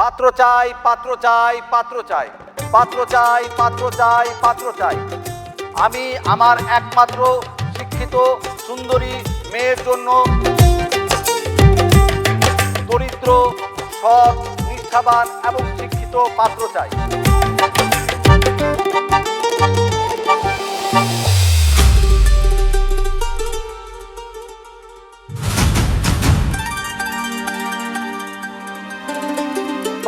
পাত্র চাই, পাত্র চাই, পাত্র চাই, পাত্র চাই, পাত্র চাই, পাত্র চাই। আমি আমার একমাত্র শিক্ষিত সুন্দরী মেয়ের জন্য দরিদ্র, সৎ, নিষ্ঠাবান এবং শিক্ষিত পাত্র চাই।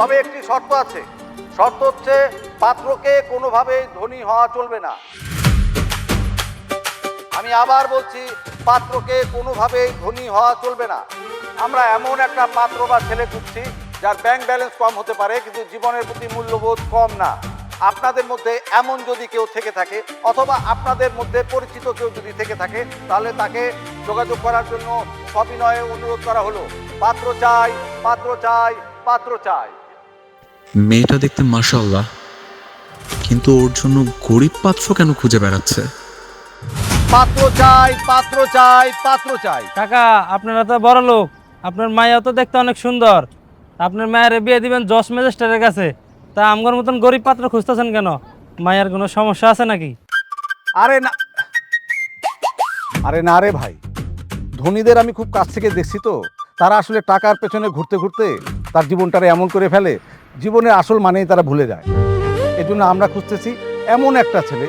তবে একটি শর্ত আছে। শর্ত হচ্ছে পাত্রকে কোনোভাবেই ধনী হওয়া চলবে না। আমি আবার বলছি, পাত্রকে কোনোভাবেই ধনী হওয়া চলবে না। আমরা এমন একটা পাত্র বা ছেলে খুঁজছি যার ব্যাংক ব্যালেন্স কম হতে পারে কিন্তু জীবনের প্রতি মূল্যবোধ কম না। আপনাদের মধ্যে এমন যদি কেউ থেকে থাকে অথবা আপনাদের মধ্যে পরিচিত কেউ যদি থেকে থাকে তাহলে তাকে যোগাযোগ করার জন্য সবিনয়ে অনুরোধ করা হলো। পাত্র চাই, পাত্র চাই, পাত্র চাই। মেয়েটা দেখতে মাশাআল্লাহ, কিন্তু ওর জন্য গরিব পাত্র কেন খুঁজে বেড়াচ্ছে? পাত্র চাই, পাত্র চাই, পাত্র চাই। কাকা, আপনারা তো বড় লোক, আপনার মায়া তো দেখতে অনেক সুন্দর। আপনার মায়ের বিয়ে দিবেন জজ ম্যাজিস্ট্রেটের কাছে, তা আমগর মতন গরিব পাত্র খুঁজতেছেন কেন? মায়ের কোনো সমস্যা আছে নাকি? আরে না, আরে না রে ভাই, ধনীদের আমি খুব কাছ থেকে দেখছি তো, তারা আসলে টাকার পেছনে ঘুরতে ঘুরতে তার জীবনটারে এমন করে ফেলে, জীবনের আসল মানেই তারা ভুলে যায়। এজন্য আমরা খুঁজতেছি এমন একটা ছেলে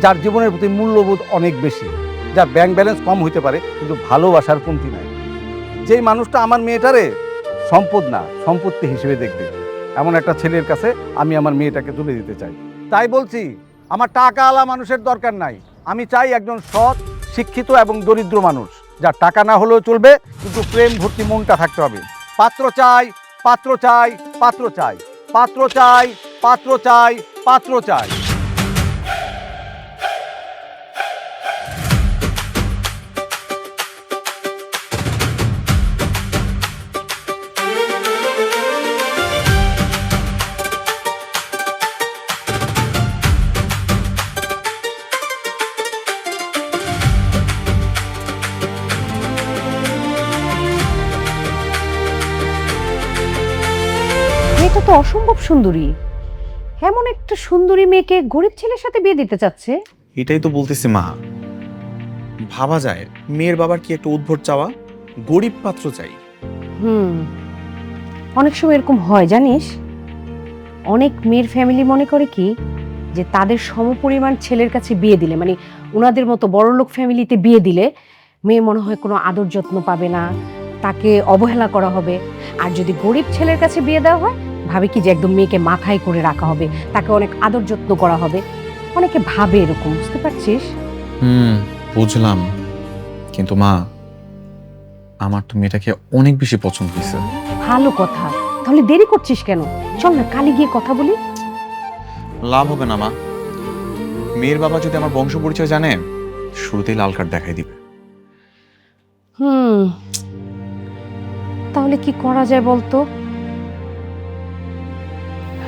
যার জীবনের প্রতি মূল্যবোধ অনেক বেশি, যার ব্যাংক ব্যালেন্স কম হইতে পারে কিন্তু ভালোবাসার কমতি নাই। যেই মানুষটা আমার মেয়েটারে সম্পদ না সম্পত্তি হিসেবে দেখবে, এমন একটা ছেলের কাছে আমি আমার মেয়েটাকে তুলে দিতে চাই। তাই বলছি, আমার টাকাওয়ালা মানুষের দরকার নাই। আমি চাই একজন সৎ, শিক্ষিত এবং দরিদ্র মানুষ, যার টাকা না হলেও চলবে কিন্তু প্রেম ভর্তি মনটা থাকতে হবে। পাত্র চাই, পাত্র চাই, পাত্র চাই, পাত্র চাই, পাত্র চাই, পাত্র চাই। মেয়েটা তো অসম্ভব সুন্দরী। এমন একটা সুন্দরী মেয়েকে গরিব ছেলের সাথে বিয়ে দিতে চাচ্ছে। এটাই তো বলতেছি মা, ভাবা যায় মেয়ের বাবার কি একটা উদ্ভট চাওয়া, গরিব পাত্র চাই। অনেক সময় এরকম হয় জানিস, অনেক মেয়ের ফ্যামিলি মনে করে কি যে তাদের সমপরিমাণ ছেলের কাছে বিয়ে দিলে, মানে ওনাদের মতো বড়লোক ফ্যামিলিতে বিয়ে দিলে মেয়ে মনে হয় কোনো আদর যত্ন পাবে না, তাকে অবহেলা করা হবে। আর যদি গরিব ছেলের কাছে বিয়ে দেওয়া হয়, ভাবে কি যে একদম মেয়েকে মাথায় করে রাখা হবে, তাকে অনেক আদর যত্ন করা হবে। অনেকে ভাবে এরকম, বুঝতে পারছিস? বুঝলাম, কিন্তু মা আমার তো মেয়েটাকে অনেক বেশি পছন্দ হয়েছে। ভালো কথা, তাহলে দেরি করছিস কেন? চল না কালই গিয়ে কথা বলি। লাভ হবে না মা, মেয়ের বাবা যদি আমার বংশ পরিচয় জানে শুরুতেই লাল কার্ড দেখাই দিবে। তাহলে কি করা যায় বলতো?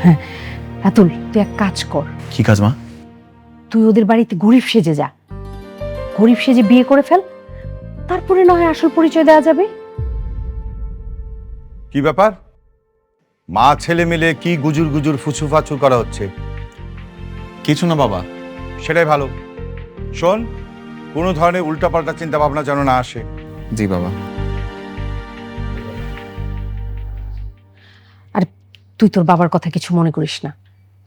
হ্যাঁ রাতুল, তুই এক কাজ কর। কি কাজ মা? তুই ওদের বাড়িতে গরিব সেজে যা, গরিব সেজে বিয়ে করে ফেল, তারপরে না হয় আসল পরিচয় দেওয়া যাবে। কি ব্যাপার, মা ছেলে মিলে কি গুজুর গুজুর ফুচু ফাচু করা হচ্ছে? কিছু না বাবা। সেটাই ভালো। শোন, কোনো ধরনের উল্টাপাল্টা চিন্তা ভাবনা যেন না আসে। জি বাবা। আর তুই তোর বাবার কথা কিছু মনে করিস না,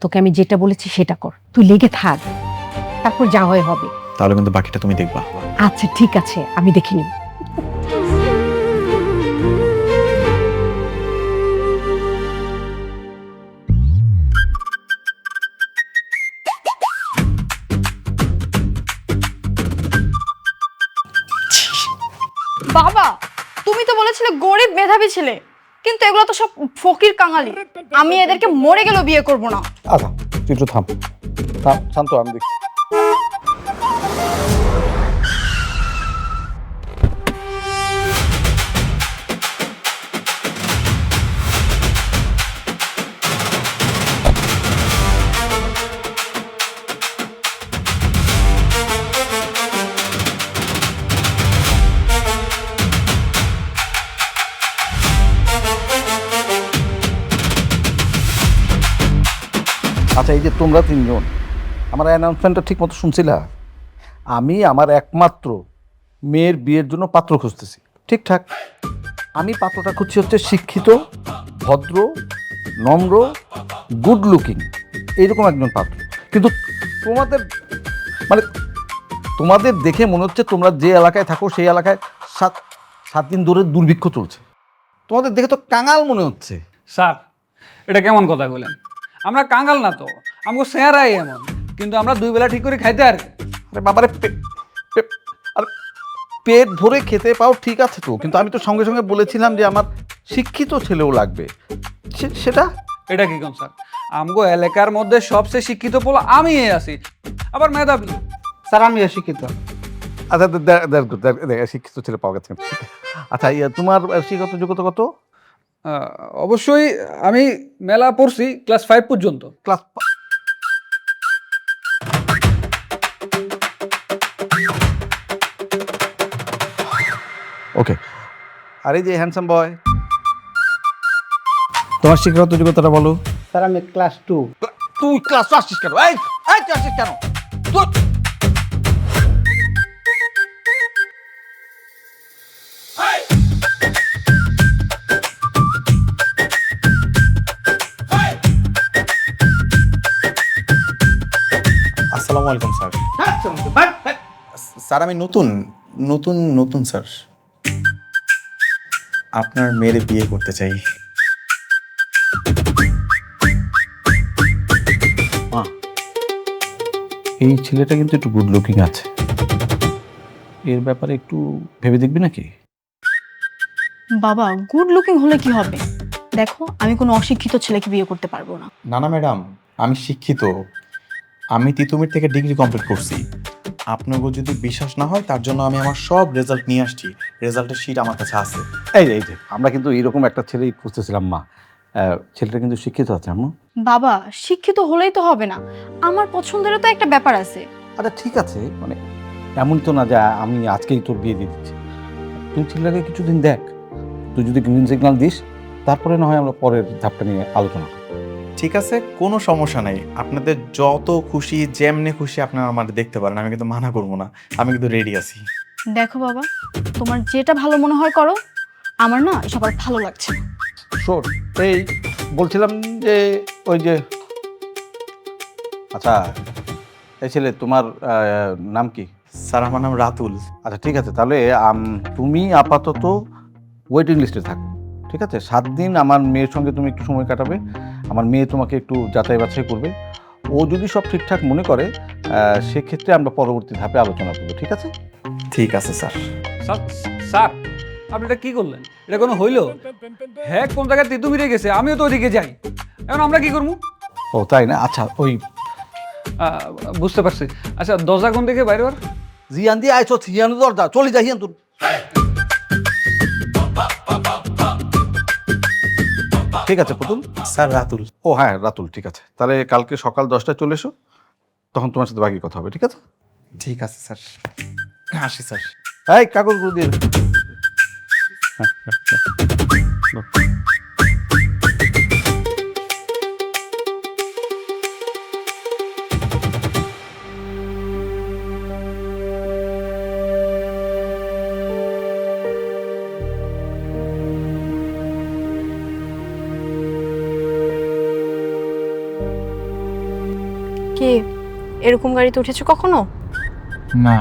তোকে আমি যেটা বলেছি সেটা কর, তুই লেগে থাক, তারপর যা হয় হবে। তাহলে কিন্তু বাকিটা তুমি দেখবা। আচ্ছা ঠিক আছে, আমি দেখে নিব। বাবা, তুমি তো বলেছিলে গরিব মেধাবী ছেলে, কিন্তু এগুলো তো সব ফকির কাঙালি। আমি এদেরকে মরে গেলেও বিয়ে করব না। আচ্ছা তুই একটু থাম, থাম, শান্ত, আমি দেখছি। আচ্ছা, এই যে তোমরা তিনজন আমার অ্যানাউন্সমেন্টটা ঠিক মতো শুনছিলা? আমি আমার একমাত্র মেয়ের বিয়ের জন্য পাত্র খুঁজতেছি। ঠিকঠাক, আমি পাত্রটা খুঁজছি হচ্ছে শিক্ষিত, ভদ্র, নম্র, গুড লুকিং, এইরকম একজন পাত্র। কিন্তু তোমাদের মানে তোমাদের দেখে মনে হচ্ছে তোমরা যে এলাকায় থাকো সেই এলাকায় 7 দিন ধরে দুর্ভিক্ষ চলছে। তোমাদের দেখে তো কাঙাল মনে হচ্ছে। স্যার, এটা কেমন কথা বলেন? আমরা কাঙ্গাল না তো, আমাকে চেহারাই এমন, কিন্তু আমরা 2 বেলা ঠিক করে খাইতে আর আরে বাবারে, আরে পেট ভরে খেতে পাও ঠিক আছে তো, কিন্তু আমি তো সঙ্গে সঙ্গে বলেছিলাম যে আমার শিক্ষিত ছেলেও লাগবে। সেটা এটা কি কম স্যার? আমগো এলাকার মধ্যে সবচেয়ে শিক্ষিত পোলা আমি আছি, আবার মেধাবী। স্যার আমি অশিক্ষিত। আচ্ছা, শিক্ষিত ছেলে পাওয়া গেছে। আচ্ছা, তোমার শিক্ষাগত যোগ্যতা কত? অবশ্যই আমি মেলা পড়ছি ক্লাস 5 পর্যন্ত। Class okay. আর এই যে হ্যান্ডসাম বয়, তোমার শিক্ষাগত যোগ্যতাটা বলো। স্যার আমি ক্লাস 2। তুই ক্লাস আসছিস কেন? এই তুই আসছিস কেন? আসসালামু আলাইকুম স্যার। স্যার আমি নতুন নতুন নতুন স্যার, আপনার মেয়ের বিয়ে করতে চাই। এই ছেলেটা কিন্তু একটু গুড লুকিং আছে, এর ব্যাপারে একটু ভেবে দেখবি নাকি? বাবা, গুড লুকিং হলে কি হবে? দেখো, আমি কোনো অশিক্ষিত ছেলেকে বিয়ে করতে পারবো না। না না ম্যাডাম, আমি শিক্ষিত, আমি তিতুমির থেকে ডিগ্রি কমপ্লিট করছি। আপনাকে যদি বিশ্বাস না হয় তার জন্য আমি আমার সব রেজাল্ট নিয়ে আসছি, রেজাল্টের শিট আমার কাছে আছে। এই যে আমরা কিন্তু এরকম একটা ছেলেই খুঁজতেছিলাম মা। ছেলেটা কিন্তু শিক্ষিত আছে আম্মু। বাবা, শিক্ষিত হলেই তো হবে না, আমার পছন্দেরও তো একটা ব্যাপার আছে। আচ্ছা ঠিক আছে, মানে এমন তো না যে আমি আজকেই তোর বিয়ে দিয়ে দিচ্ছি। তুই ছেলেটাকে কিছুদিন দেখ, তুই যদি গ্রিন সিগন্যাল দিস তারপরে না হয় আমরা পরের ধাপটা নিয়ে আলোচনা করি। ঠিক আছে, কোনো সমস্যা নাই, আপনাদের যত খুশি যেমনি খুশি আপনারা আমার দেখতে পারেন, আমি কিন্তু মানা করবো না, আমি কিন্তু রেডি আছি। দেখো বাবা, তোমার যেটা ভালো মনে হয় করো, আমার না এসব আর ভালো লাগছে না। শোন, এই বলছিলাম যে ওই যে, আচ্ছা এই ছেলে তোমার নাম কি? স্যার আমার নাম রাতুল। আচ্ছা ঠিক আছে, তাহলে তুমি আপাতত ওয়েটিং লিস্টে থাকো, ঠিক আছে? 7 দিন আমার মেয়ের সঙ্গে তুমি একটু সময় কাটাবে, আমার মেয়ে তোমাকে একটু যাচাই বাছাই করবে। ও যদি সব ঠিকঠাক মনে করে সেক্ষেত্রে আমরা পরবর্তী ধাপে আলোচনা করবো, ঠিক আছে? ঠিক আছে স্যার। স্যার স্যার, আপনি এটা কি করলেন? এটা কোনো হইলো? হ্যাঁ, কোন জায়গায় তিতু মিরে গেছে, আমিও তো ওদিকে যাই, এখন আমরা কি করবো? ও তাই না? আচ্ছা ওই বুঝতে পারছি। আচ্ছা, দরজা কোন দিকে বাইরে? জিয়ান দিয়ে আইছো, জিয়ান দরজা চলে যাই হিয়ান তোর। ঠিক আছে পুতুল। স্যার রাতুল। ও হ্যাঁ রাতুল, ঠিক আছে। তাহলে কালকে সকাল 10টায় চলে এসো, তখন তোমার সাথে বাকি কথা হবে, ঠিক আছে? ঠিক আছে স্যার, আসি স্যার। এই কাগজগুলো দিয়ে দে। কি এরকম গাড়িতে উঠেছো কখনো? না,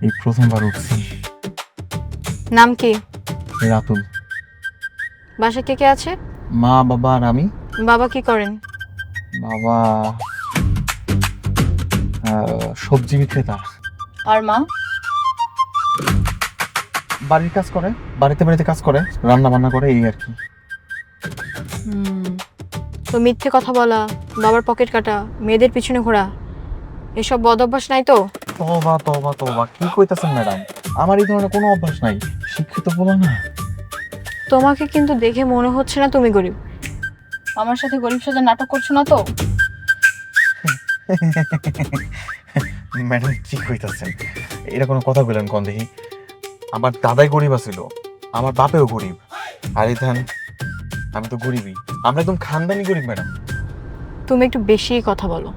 এই প্রথমবার উঠছি। নাম কি? রাতুল। বাসা কে কে আছে? মা বাবা আর আমি। বাবা কি করেন? বাবা সবজি বিক্রেতা। আর মা? বাড়ির কাজ করে, বাড়িতে বাড়িতে কাজ করে, রান্না বান্না করে, এই আর কি। তো মিথ্যে কথা বলা, বাবার পকেট কাটা, মেয়েদের পিছনে ঘোরা, এসব বদ অভ্যাস নাই তো? তবা তবা তবা, কি কইতাছেন ম্যাডাম? আমার এই ধরনের কোনো অভ্যাস নাই, শিক্ষিত বলো না। তোমাকে কিন্তু দেখে মনে হচ্ছে না তুমি গরিব। আমার সাথে গরিব সাজা নাটক করছো না তো? ম্যাডাম কি কইতাছেন? এটা কোনো কথা বললেন কোন দেখি? আমার দাদাই গরিব আছিল, আমার বাপেও গরিব, আর এই ধান আমি তো গরিবই, আমরা একদম খানদানি গরিব ম্যাডাম। তুমি একটু বেশি কথা বলো।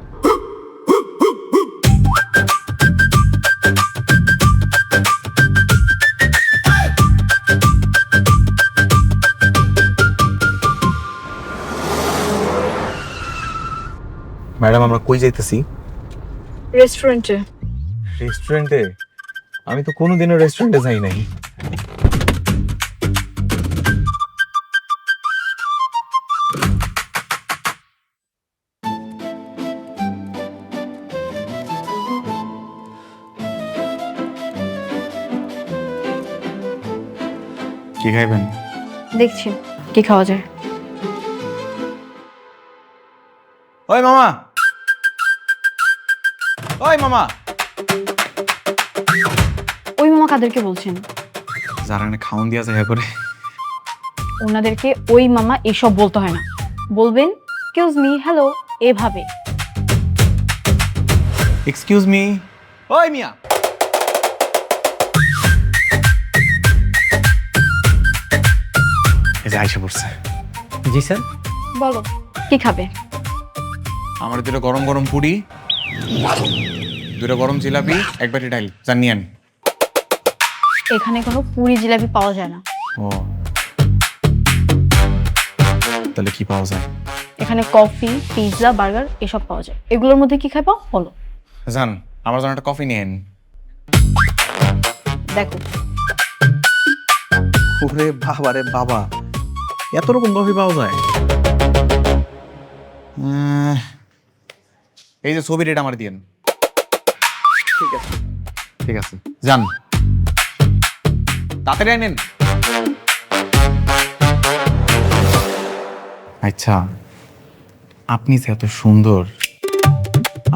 ম্যাডাম আমরা কই যাইতেছি? রেস্টুরেন্টে। রেস্টুরেন্টে? আমি তো কোনোদিনও রেস্টুরেন্টে যাই নাই। কি খাইবেন? দেখছি কি খাওয়া যায়। ওই মামা, ওই মামা। ওই মামা কাদেরকে বলছেন? যারা না খাওন দিয়া যায় করে। ওনাদেরকে ওই মামা এসব বলতে হয় না, বলবেন এক্সকিউজ মি, হ্যালো, এভাবে। Excuse me. ওই মিয়া, এই যে আইসা পড়ছে। জি স্যার। বলো কি খাবে? আমার দুটো গরম গরম পুরি, দুটো গরম জিলাপি, এক বাটি ডাল জানিয়েন। এখানে কোনো পুরি জিলাপি পাওয়া যায় না। ও, তাহলে কি পাওয়া যায়? এখানে কফি, পিৎজা, বার্গার এসব পাওয়া যায়। এগুলোর মধ্যে কি খাইবা বলো। জান, আমার জন্য একটা কফি নিয়েন। দেখো ওরে বাবা রে বাবা, এত রকম কফি পাওয়া যায়? এই যে ছবি রেট আমার দিয়েন। ঠিক আছে ঠিক আছে, যান তাড়াতাড়ি আনেন। আচ্ছা, আপনি যে এত সুন্দর,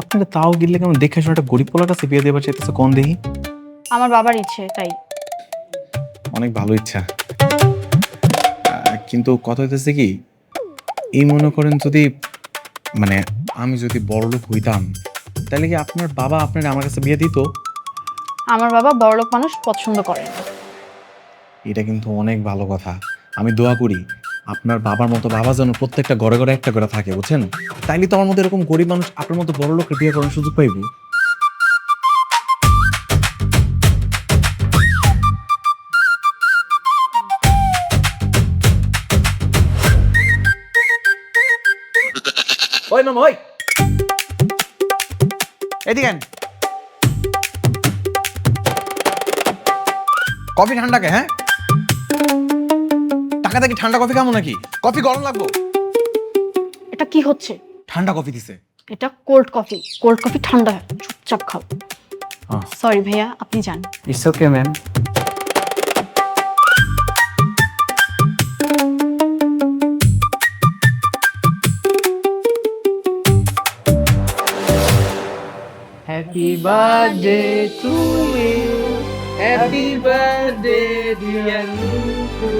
আপনারা তাও গিলে কেমন দেখে শুনে একটা গরিব পোলার কাছে বিয়ে দেবার চাইতেছে কোন দেখি? আমার বাবার ইচ্ছে তাই। অনেক ভালো ইচ্ছা, কিন্তু কথা হইতেছে কি, এই মনে করেন যদি মানে আমি যদি বড়লোক হইতাম, তাহলে কি আপনার বাবা আপনার আমার কাছে বিয়ে দিত? আমার বাবা বড়লোক মানুষ পছন্দ করে না। এটা কিন্তু অনেক ভালো কথা। আমি দোয়া করি আপনার বাবার মতো বাবা যেন প্রত্যেকটা ঘরে ঘরে একটা করে থাকে, বুঝছেন? তাইলে তো আমার মতো এরকম গরিব মানুষ আপনার মতো বড় লোকের বিয়ে করার সুযোগ পাইব। ওই মামা, ওই এদিকে আন। কফি ঠান্ডাকে? হ্যাঁ, টাকা দেখি ঠান্ডা কফি খাবো নাকি? কফি গরম লাগবো। এটা কি হচ্ছে? ঠান্ডা কফি দিছে। এটা কোল্ড কফি। কোল্ড কফি ঠান্ডা হয়, চুপচাপ খাও। সরি ভাইয়া, আপনি যান। It's okay ma'am. Happy birthday to you, happy birthday dear Nupu,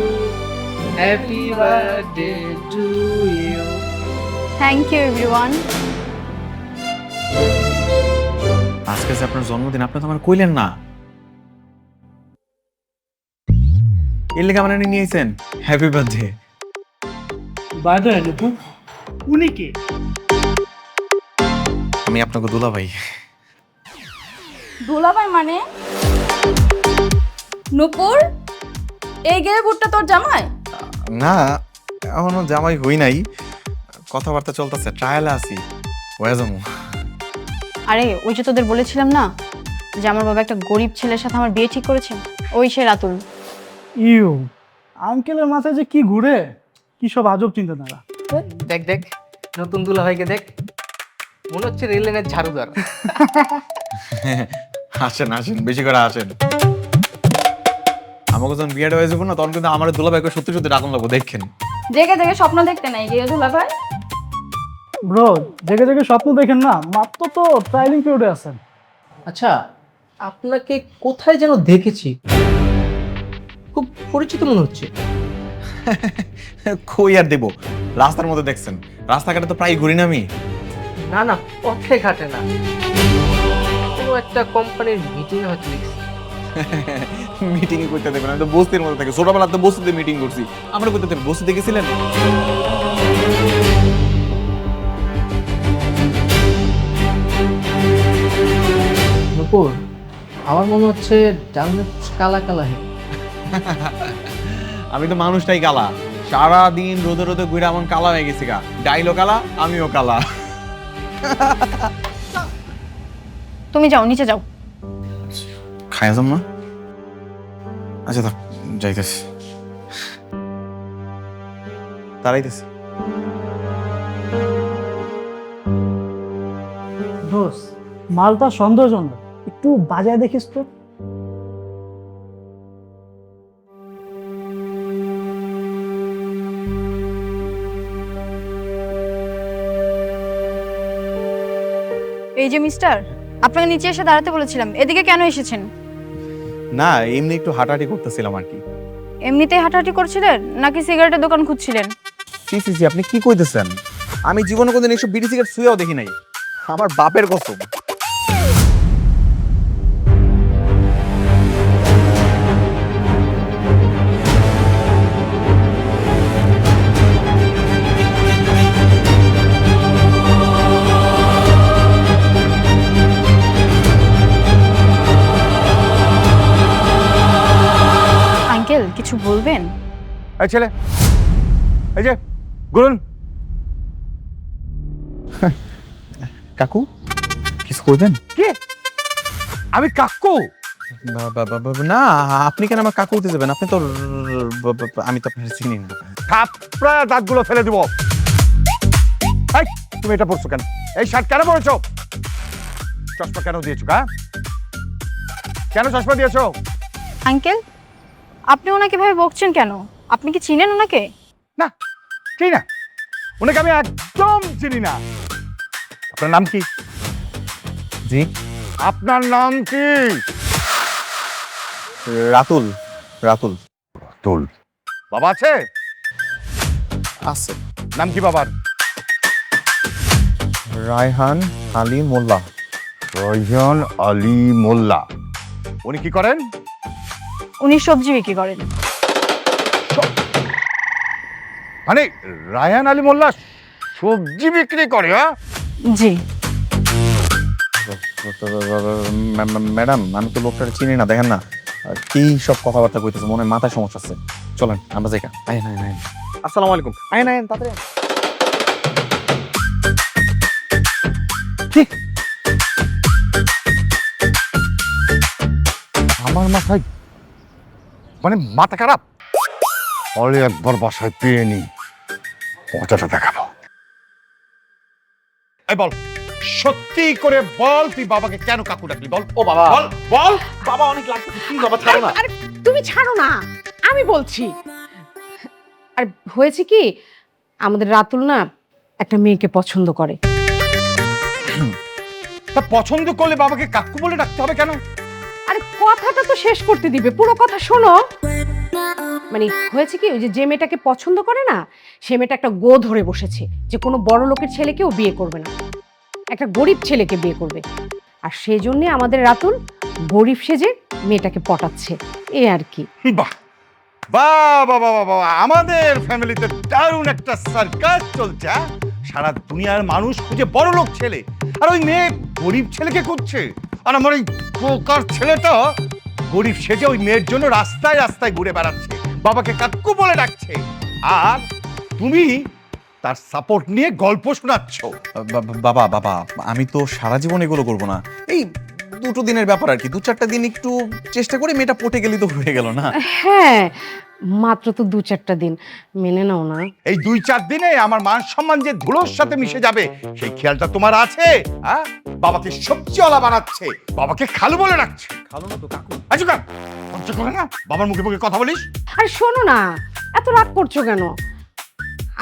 happy birthday to you. Thank you everyone. আজকে যে আপনার জন্মদিন, আপনি তো আমার কইলেন না। এর লেগে আমার নিয়ে আইছেন হ্যাপি বার্থডে। বার্থডে নুপু, উনি কে? আমি আপনাকে দুলা ভাই। দুলাভাই মানে? নূপুর, এই গেয়ে বুটটা তোর জামাই? না, এখনো জামাই হই নাই, কথাবার্তা চলতেছে, ট্রায়ালে আছি, হয়ে যাবো। আরে ওই যে তোদের বলেছিলাম না যে আমার বাবা একটা গরিব ছেলের সাথে আমার বিয়ে ঠিক করেছে, ওই সে রাতুল। ইউ, আঙ্কেলের মাথায় যে কি ঘুরে, কি সব আজব চিন্তাধারা। দেখ দেখ, নতুন দুলাভাইকে দেখ, মনে হচ্ছে রেল লাইনের ঝাড়ুদার। আসেন আসেন, বেশি করে আসেন। আমাকে যখন বিয়েটা হয়ে যাবো না, তখন কিন্তু আমার দুলা ভাইকে সত্যি সত্যি ডাকুন লাগবো, দেখেন। জেগে জেগে স্বপ্ন দেখতে নাই গিয়ে দুলাভাই। ব্রো, জেগে জেগে স্বপ্ন দেখেন না, মাত্র তো ট্রায়ালিং পিরিয়ডে আছেন। আচ্ছা, আপনাকে কোথায় যেন দেখেছি, খুব পরিচিত মনে হচ্ছে। কই আর দেবো, রাস্তার মধ্যে দেখছেন, রাস্তাঘাটে তো প্রায় ঘুরি না আমি। না না, পথে ঘাটে না, কোনো একটা কোম্পানির মিটিং হয়তো দেখছি। মিটিং এ করতে দেবেন, আমি তো বস্তির মধ্যে থাকি, ছোটবেলা তো বস্তিতে মিটিং করছি। আমরা করতে দেবেন, বস্তিতে গেছিলেন? নুপুর আমার মনে হচ্ছে ডাল মে কুছ কালা কালা হে। আমি তো মানুষটাই কালা, সারাদিন রোদে রোদে ঘুরে আমার কালা হয়ে গেছি গা। ডাইলো কালা, আমিও কালা। তুমি যাও, নিচে যাও। খাই যাম না? আচ্ছা থাক, যাইতেছি, তারাইতেছি। দোষ মালটা সন্দেহজনক, একটু বাজায় দেখিস তো। এই যে মিস্টার, আপনাকে নিচে এসে দাঁড়াতে বলেছিলাম, এদিকে কেন এসেছেন? না, এমনি একটু হাঁটাহাঁটি করতেছিলাম আর কি। এমনিতেই হাঁটাহাঁটি করছিলেন নাকি সিগারেটের দোকান খুঁজছিলেন? জি জি জি, আপনি কি কইতেছেন? আমি জীবনে কোনদিন এইসব বিড়ি সিগারেট ছুঁয়েও দেখি নাই, আমার বাপের কসম। আঙ্কেল কিছু বলবেন? এই ছেলে, এই যে গুরুন। কাকু কিছু করবেন? কে? আমি কাকু? না, আপনি কেন আমার কাকু হতে যাবেন? আপনি তো আমি তো আপনার চিনি না। থাপড়া দাঁতগুলো ফেলে দিব। এই, তুমি এটা পরছো কেন? এই শার্ট কেন পরেছো? চশমা কেন দিয়েছো? কেন চশমা দিয়েছো? আঙ্কেল আপনি ওনাকে ভাবে বকছেন কেন? আপনি কি চিনেন ওনাকে? না, চিনি না, ওনাকে আমি একদম চিনি না। আপনার নাম কি? জি, আপনার নাম কি? রাতুল। রাতুল। তুল। বাবা আছে? আছে। নাম কি বাবার? রায়হান আলী মোল্লা। রয়হান আলী মোল্লা। উনি কি করেন? উনি সবজি বিক্রি করেন। মানে রায়হান আলী মোল্লা সবজি বিক্রি করে? হ্যাঁ জি। ম্যাডাম, আমি তো লোকটা চিনি না, দেখেন না কি সব কথাবার্তা কইতেছে, মনে হয় মাথায় সমস্যা আছে। চলেন আমরা যাই। আয় না আয়। আসসালামু আলাইকুম। আয় না তাড়াতাড়ি। আমার মাথায় মানে মাথা খারাপ? পরে একবার বাসায় পেয়ে নি, মজাটা দেখাবো। এই বল, সত্যি করে বল, তুই বাবাকে কেন কাকু ডাকলি? বল। ও বাবা, বল বল। বাবা অনেক লাগছে, প্লিজ বাবা ছাড়ো না। আরে তুমি ছাড়ো না, আমি বলছি। আর হয়েছে কি, আমাদের রাতুল না একটা মেয়েকে পছন্দ করে। তা পছন্দ করলে বাবাকে কাকু বলে ডাকতে হবে কেন? আরে কথাটা তো শেষ করতে দিবে, পুরো কথা শোনো। মানে হয়েছে কি, ওই যে মেয়েটাকে পছন্দ করে না, সে মেয়েটা একটা গো ধরে বসেছে যে কোনো বড় লোকের ছেলেকেও বিয়ে করবে না, একটা গরিব ছেলেকে বিয়ে করবে। আর সেই জন্য আমাদের রাতুল গরিব সেজে মেয়েটাকে পটাচ্ছে, এ আর কি। বাহ বাহ বাহ বাহ বাহ, আমাদের ফ্যামিলিতে দারুণ একটা সার্কাস চলছে। সারা দুনিয়ার মানুষ খুঁজে বড় লোক ছেলে, আর ওই মেয়ে গরিব ছেলেকে খুঁজছে। আর আমার ওই পোকার ছেলেটা গরিব সেজে ওই মেয়ের জন্য রাস্তায় রাস্তায় ঘুরে বেড়াচ্ছে, বাবাকে কাকু বলে ডাকছে। আর তুমি তার সাপোর্ট নিয়ে গল্প শোনাচ্ছ। বাবা বাবা, আমি তো সারা জীবন এগুলো করবো না, এই দুটো দিনের ব্যাপার আর কি। 2-4টা দিন একটু চেষ্টা করে মেয়েটা পটে গেলে তো হয়ে গেল না? হ্যাঁ, মাত্র তো 2-4টা দিন, মেনে নাও না। এই 2-4 দিনে আমার মান সম্মান যে ধুলোর সাথে মিশে যাবে, সেই খেয়ালটা তোমার আছে? হ্যাঁ, বাবাকে সবজিওয়ালা বানাচ্ছে, বাবাকে খালু বলে রাখছে। খালো না তো কাকু। আচ্ছা লজ্জা করে না বাবার মুখে মুখে কথা বলিস? আরে শোনো না, এত রাগ করছো কেন?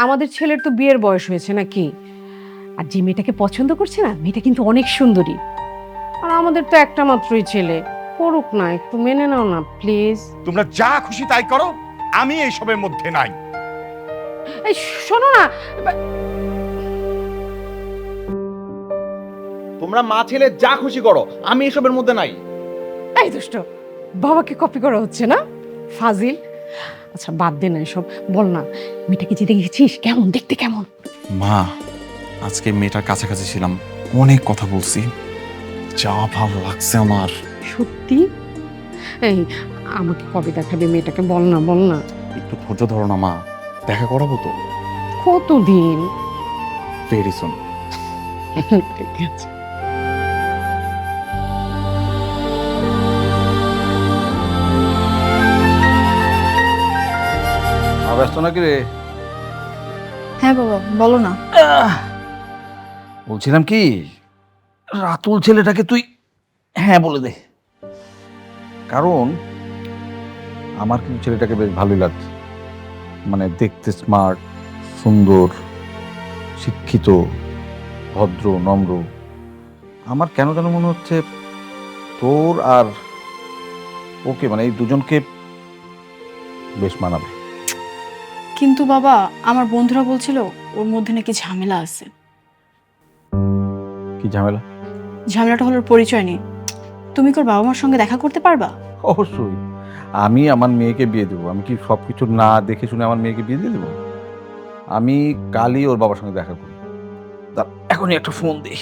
আমাদের ছেলের তো বিয়ের বয়স হয়েছে নাকি? আর যে মেয়েটাকে পছন্দ করছে না, মেয়েটা কিন্তু অনেক সুন্দরী। আর আমাদের তো একটা মাত্রই ছেলে, করুক না, একটু মেনে নাও না প্লিজ। তোমরা যা খুশি তাই করো, আমি এইসবের মধ্যে নাই। এই শোনো না, তোমরা মা ছেলে যা খুশি করো, আমি এসবের মধ্যে নাই। এই দুষ্ট, বাবাকে কপি করা হচ্ছে না, ফাজিল। আচ্ছা বাদ দে না এসব, বল না মেয়েটাকে যেতে গেছিস, কেমন দেখতে, কেমন? মা, আজকে মেয়েটার কাছাকাছি ছিলাম, অনেক কথা বলছি, যা ভালো লাগছে আমার। সত্যি? এই আমাকে কবে দেখাবে মেয়েটাকে, বল না বল না। একটু ধৈর্য ধরো না মা, দেখা করাবো তো কতদিন? Very soon. ঠিক আছে। ব্যস্ত নাকি রে? হ্যাঁ বাবা, বলো না। বলছিলাম কি, রাতুল ছেলেটাকে তুই হ্যাঁ বলে দে, কারণ আমার কিন্তু ছেলেটাকে বেশ ভালোই লাগছে। মানে দেখতে স্মার্ট, সুন্দর, শিক্ষিত, ভদ্র, নম্র। আমার কেন যেন মনে হচ্ছে তোর আর ওকে, মানে এই দুজনকে বেশ মানাবে। কিন্তু বাবা, আমার বন্ধুরা বলছিল ওর মধ্যে নাকি ঝামেলা আছে। কি ঝামেলা? ঝামেলাটা হলো ওর পরিচয় নেই। তুমি কি ওর বাবা মার সঙ্গে দেখা করতে পারবা? অবশ্যই, আমি আমার মেয়েকে বিয়ে দেবো। আমি কি সব কিছু না দেখে শুনে আমার মেয়েকে বিয়ে দিয়ে দেবো? আমি কালই ওর বাবার সঙ্গে দেখা করব। এখনই একটা ফোন দিই।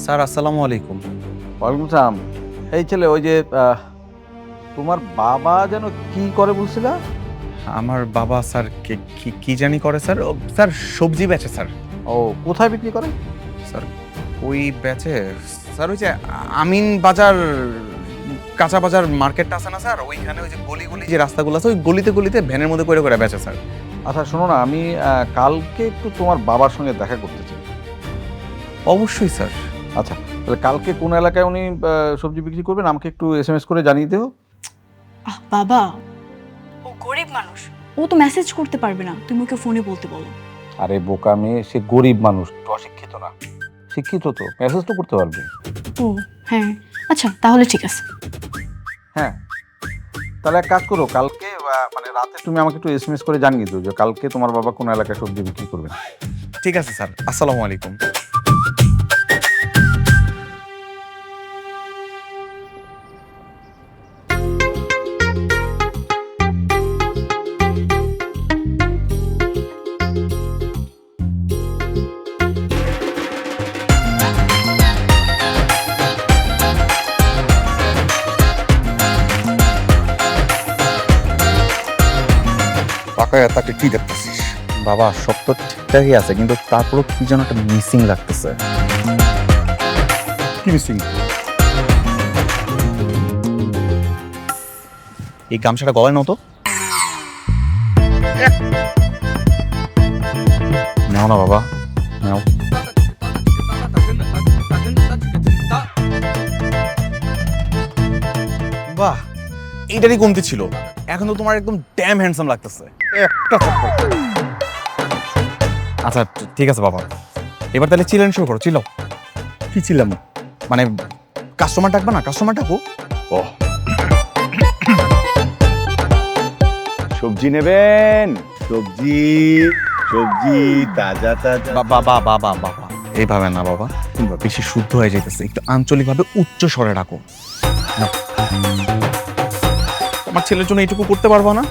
স্যার আসসালামু আলাইকুম। ওয়ালাইকুম সালাম। এই ছেলে, ওই যে তোমার বাবা যেন কি করে বলছিল? আমার বাবা স্যার কি জানি করে স্যার। স্যার সবজি বেচে স্যার। ও, কোথায় বিক্রি করে? স্যার ওই বেচে স্যার, ওই যে আমিন বাজার, কাঁচা বাজার মার্কেটটা আছে না স্যার, ওইখানে ওই যে গলি গলি যে রাস্তাগুলো আছে, ওই গলিতে গলিতে ভ্যানের মধ্যে করে করে বেচে স্যার। আচ্ছা শোনো না, আমি কালকে একটু তোমার বাবার সঙ্গে দেখা করতে চাই। অবশ্যই স্যার। আচ্ছা, তাহলে কালকে কোন এলাকায় উনি সবজি বিক্রি করবেন আমাকে একটু SMS করে জানিয়ে দিও। বাবা, ও গরিব মানুষ, ও তো মেসেজ করতে পারবে না, তুমি ওকে ফোনে বলতে বলো। আরে বোকা মেয়ে, সে গরিব মানুষ, তো অশিক্ষিত না, শিক্ষিত তো, মেসেজ তো করতে পারবে। ও হ্যাঁ, আচ্ছা তাহলে ঠিক আছে। হ্যাঁ, তাহলে এক কাজ করো, কালকে মানে রাতে তুমি আমাকে একটু SMS করে জানিয়ে দিও যে কালকে তোমার বাবা কোন এলাকায় সবজি বিক্রি করবেন। ঠিক আছে স্যার, আসসালামু আলাইকুম। পাকায় তাকে কি দেখতেছিস? বাবা সব তো ঠিকঠাকই আছে, কিন্তু তারপরও কি যেন একটা মিসিং লাগতেছে। কি মিসিং? এই গামছাটা গলায় নাও তো। নাও না বাবা, নাও। বাহ, এইটারই কমতি ছিল। এখন তো তোমার একদম ড্যাম হ্যান্ডসাম লাগতেছে। একটা আচ্ছা ঠিক আছে বাবা, এবার তাহলে চিল্লানো শুরু করো। চিল্লাও। কি ছিলাম? মানে কাস্টমার ডাকবা না, কাস্টমার ডাকো। ও, সবজি নেবেন? সবজি সবজি তাজা তাজা। বাবা বাবা বাবা বাবা, এইভাবে না বাবা, বেশি শুদ্ধ হয়ে যাইতেছে। একটু আঞ্চলিকভাবে উচ্চ স্বরে ডাকো। নাও। আমার ছেলের জন্য এইটুকু করতে পারবো না?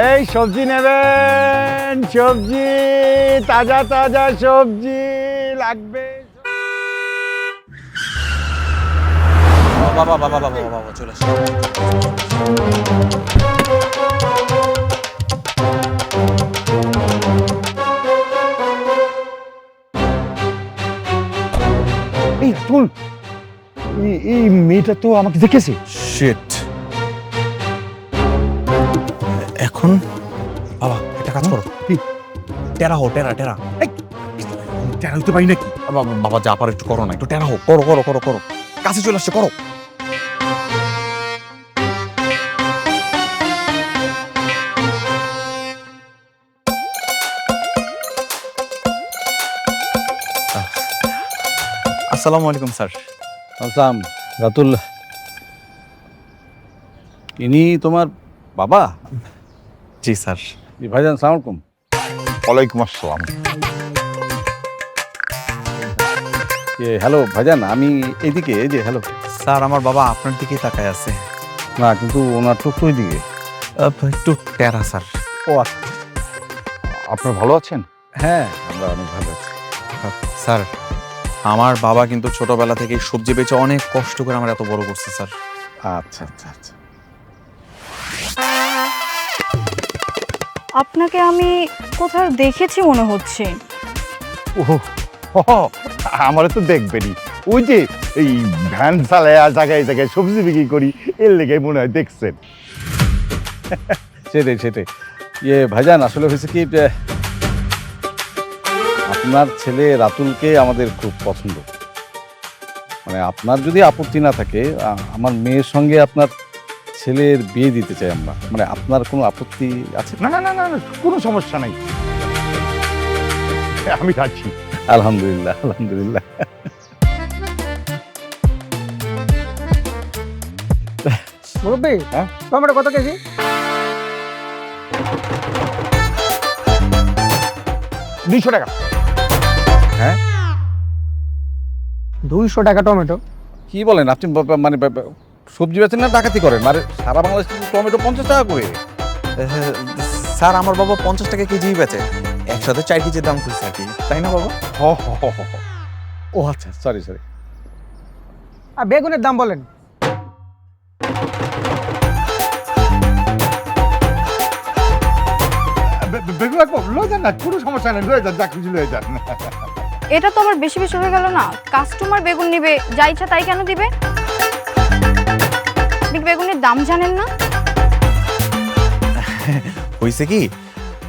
এই সবজি নেবেন? সবজি তাজা তাজা সবজি লাগবে। বাবা বাবা বাবা বাবা বাবা, চলে আসো। এই তুল, এই মেয়েটা তো আমাকে দেখেছে। শিট। এখন বাবা একটা কাজ করো। কি? টেরা হো, টেরা টেরা। টেরা হতে পারি নাকি? বাবা বাবা, যা পারো একটু করো না, একটু টেরা হো। করো করো করো করো, কাছে চলে আসছে, করো। আসসালামু আলাইকুম স্যার। আসসালাম। রাতুল, ইনি তোমার বাবা? জি স্যার। জি ভাইজান, সালাম আলাইকুম। ওয়ালাইকুম আসসালাম। হ্যালো ভাইজান, আমি এইদিকে, এই যে হ্যালো। স্যার আমার বাবা আপনার দিকেই তাকায় আছে। না কিন্তু ওনার চোখ তো ওই দিকে। একটু টেরা স্যার। ও আচ্ছা, আপনার ভালো আছেন? হ্যাঁ আমরা অনেক ভালো আছি। স্যার আমার বাবা কিন্তু ছোটবেলা থেকে সবজি বেচে অনেক কষ্ট করে আমার এত বড় করছে স্যার। আচ্ছা আচ্ছা আচ্ছা। আপনাকে আমি কোথাও দেখেছি মনে হচ্ছে। আমার তো দেখবেনি, ওই যে এই ভ্যান চালায় আর জায়গায় জায়গায় সবজি বিক্রি করি, এর লেগে মনে হয় দেখছেন। সেটাই সেটাই। ভাইজান আসলে হয়েছে কি, আপনার ছেলে রাতুলকে আমাদের খুব পছন্দ। মানে আপনার যদি আপত্তি না থাকে, আমার মেয়ের সঙ্গে আপনার ছেলের বিয়ে দিতে চাই আমরা। মানে আপনার কোনো আপত্তি আছে? না না না না না, কোনো সমস্যা নাই, আমি রাজি। আলহামদুলিল্লাহ আলহামদুলিল্লাহ। মুরব্বী, হ্যাঁ? টমেটো কত কেজি? 200 টাকা। 200 টাকা টমেটো? কি বলেন আপনি? মানে সবজি বেচেন না ডাকাতি করেন? মানে সারা বাংলাদেশে টমেটো 50 টাকা করে। স্যার আমার বাবা 50 টাকা কেজি বেচে, একসাথে 4 কেজির দাম কইছে আর কি, তাই না বাবা? ও আচ্ছা, সরি সরি। আর বেগুনের দাম বলেন। বেগুন রাখবো, লয়ে যান না, কোনো সমস্যা নেই, লয়ে যান, যা কিছু লয়ে যান। এটা তো আবার বেশি বেশি হয়ে গেল না? কাস্টমার বেগুন নিবে, যা ইচ্ছা তাই কেন দিবে? আপনি কি বেগুনের দাম জানেন না? হইছে কি,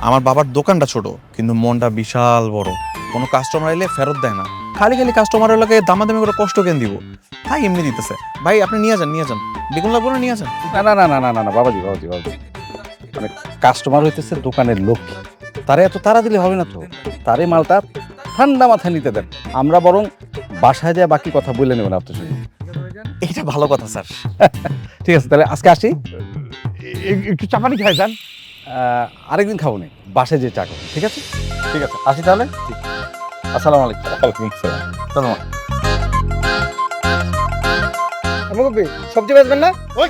আমার বাবার দোকানটা ছোট কিন্তু মনটা বিশাল বড়। কোনো কাস্টমার এলে ফেরত দেয় না, খালি খালি কাস্টমারের লাগে দামাদামি করে কষ্ট কেন দিব, তাই এমনি দিতেছে। ভাই আপনি নিয়ে যান বেগুন লাগবে না, নিয়ে যান। না না না না না না না বাবাজি বাবাজি বাবাজি, মানে কাস্টমার হইতেছে দোকানের লোক, তারে এত তাড়া দিলে হবে না তো। তারে মালটা ঠান্ডা মাথায় নিতে দেন, আমরা বরং বাসায় যায় বাকি কথা বলে নেবেন আপনার সঙ্গে। এটা ভালো কথা স্যার। ঠিক আছে তাহলে আজকে আসি। একটু চাপানি খাই যান। আরেকদিন খাবো না, বাসায় যে চা খাবো। ঠিক আছে ঠিক আছে, আসি তাহলে। ঠিক, আসসালামু আলাইকুম। ওয়ালাইকুম আসসালাম। চলো। মুরব্বী, সবজি বেচবেন না? ওই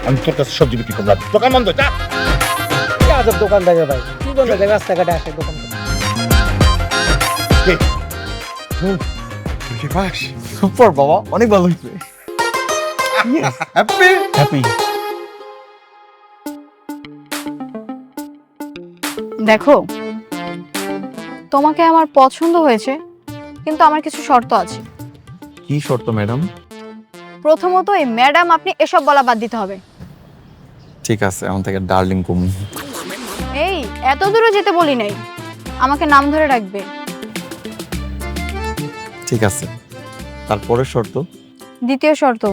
আমি তোর কাছে সবজি বিক্রি করলাম, দোকান বন্ধ, যা। কি আজব দোকান থাকে ভাই, কি বলবে দেখ রাস্তাঘাটে আসে দোকান। সুপার বাবা, অনেক ভালো হয়েছে। Happy happy. দেখো, তোমাকে আমার পছন্দ হয়েছে, কিন্তু আমার কিছু শর্ত আছে। কি শর্ত ম্যাডাম? প্রথমত এই ম্যাডাম আপনি এসব বলা বাদ দিতে হবে। ঠিক আছে, এখন থেকে ডার্লিং কুম। এই এত দূরে যেতে বলি নাই, আমাকে নাম ধরে রাখবে। ঠিক আছে, তারপরের শর্ত? দ্বিতীয় শর্ত,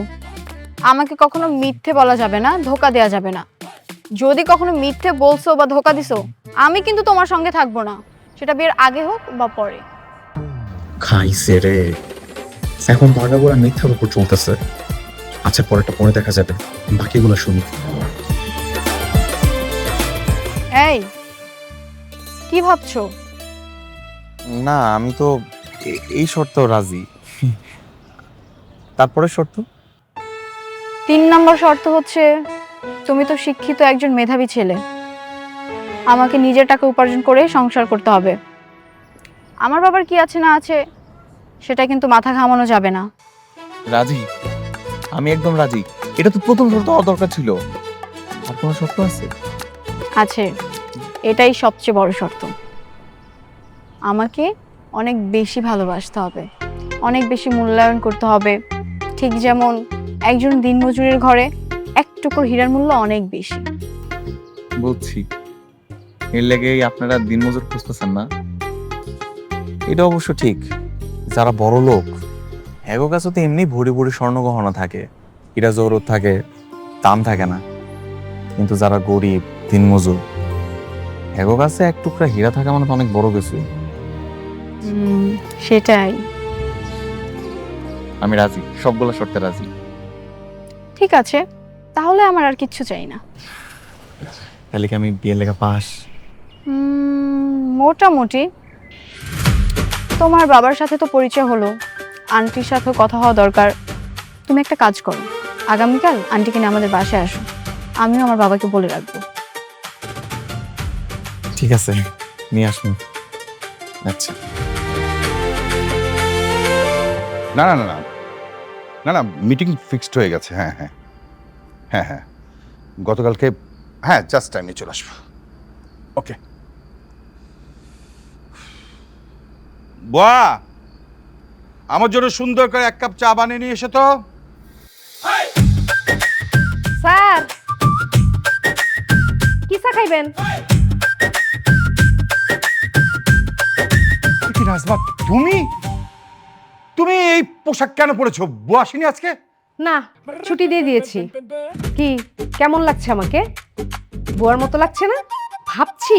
আমাকে কখনো মিথ্যে বলা যাবে না, ধোকা দেয়া যাবে না। যদি কখনো মিথ্যে বলছো বা ধোকা দিছো, আমি কিন্তু তোমার সঙ্গে থাকবো না, সেটা বিয়ের আগে হোক বা পরে। খাইছে রে, এখন ভাগাগোড়া মিথ্যার উপর চলতেছে। আচ্ছা পরেরটা পরে দেখা যাবে, বাকিগুলো শুনি। এই কি ভাবছো? না আমি তো এই শর্ত রাজি। তারপরে শর্ত? 3 নম্বর শর্ত হচ্ছে, তুমি তো শিক্ষিত একজন মেধাবী ছেলে, আমাকে নিজের টাকা উপার্জন করে সংসার করতে হবে। আমার বাবার কি আছে না আছে সেটা কিন্তু মাথা ঘামানো যাবে না। রাজি, আমি একদম রাজি। এটা তো প্রথম শর্ত হওয়া দরকার ছিল। আর কোনো শর্ত আছে? আছে, এটাই সবচেয়ে বড় শর্ত। আমাকে অনেক বেশি ভালোবাসতে হবে, অনেক বেশি মূল্যায়ন করতে হবে। ঠিক যেমন একজন দিনমজুরের ঘরে এক টুকরো হীরার মূল্য অনেক বেশি। বুঝছি, এর লেগেই আপনারা দিনমজুর খুঁজতেছেন না। এটা অবশ্য ঠিক, যারা বড় লোক এগো কাছে তো এমনি ভরি ভরি স্বর্ণ গহনা থাকে, হীরা জহরত থাকে, দাম থাকে না। কিন্তু যারা গরিব দিনমজুর এগো কাছে এক টুকরা হীরা থাকা মানে তো অনেক বড় কিছু। সেটাই। আমি রাজি, সবগুলো শর্তে রাজি। ঠিক আছে, তাহলে আমার আর কিচ্ছু চাই না। তাহলে কি আমি বিয়ের লেখা পাস? মোটামুটি। তোমার বাবার সাথে তো পরিচয় হলো, আন্টির সাথে কথা হওয়া দরকার। তুমি একটা কাজ করো, আগামীকাল আন্টিকে নিয়ে আমাদের বাসায় আসো, আমিও আমার বাবাকে বলে রাখবো। ঠিক আছে, নিয়ে আসুন। আচ্ছা। না না না না না না, মিটিং ফিক্সড হয়ে গেছে। হ্যাঁ হ্যাঁ হ্যাঁ হ্যাঁ, গতকালকে, হ্যাঁ জাস্ট টাইমে চলে আসবো। ওকে। বুয়া, আমার জন্য সুন্দর করে 1 কাপ চা বানিয়ে নিয়ে এসো তো। স্যার কি চা খাইবেন? কি নাজমা, তুমি তুমি এই পোশাক কেন পরেছো? বুয়া আসেনি আজকে? না, ছুটি দিয়ে দিয়েছি। কি কেমন লাগছে আমাকে? বুয়ার মতো লাগছে না? ভাবছি